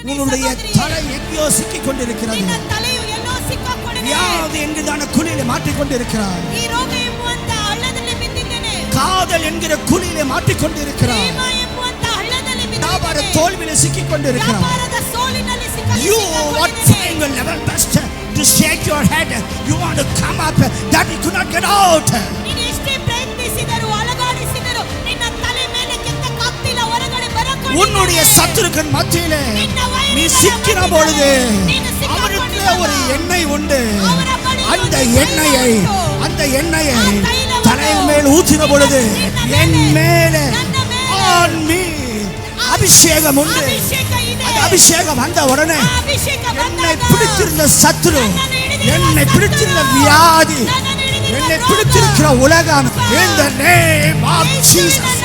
உன்னுடைய தலை எங்கேயோ சிக்கிக் கொண்டிருக்கிறது. வியாதி என்கிறதான குழியிலே மாட்டிக்கொண்டிருக்கிறார். காதல் என்கிற குழியிலே மாட்டிக்கொண்டிருக்கிறார். வியாபார தோல்வியிலே சிக்கிக் கொண்டிருக்கிறார். You what trying your level best to shake your head. You want to come up that you could not get out. உன்னுடைய சத்துருக்கள் மத்தியிலே நீ சிக்கின பொழுது அவருக்கு ஒரு எண்ணெய் உண்டு. அந்த எண்ணெயை தலையின் மேல் ஊற்றின பொழுது என் மேலே அபிஷேகம் உண்டு. அந்த அபிஷேகம் வந்த உடனே என்னை பிடித்திருந்த சத்துரு, என்னை பிடித்திருந்த வியாதி, என்னை பிடித்திருக்கிற உலகம் in the name of Jesus